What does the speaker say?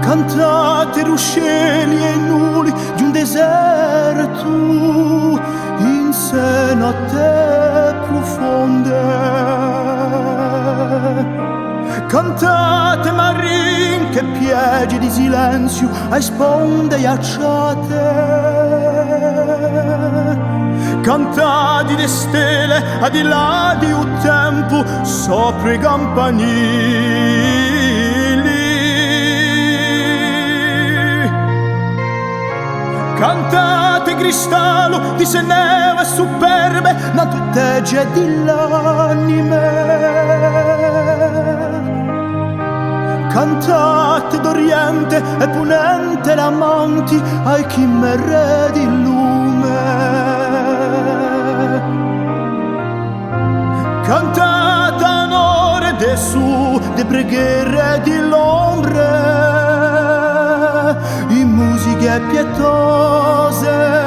cantate ruscelli e nuli di un deserto in se notte profonde. Cantate marin che pieggi di silenzio ai sponde ghiacciate. Cantate de stelle a di là di un tempo sopra i campanili. Cantate cristallo di se neve superbe na tuttegge di l'anime. Cantate d'oriente e punente l'amanti ai chimere di lume. Cantate onore de su de preghiere di l'ombre in musiche pietose.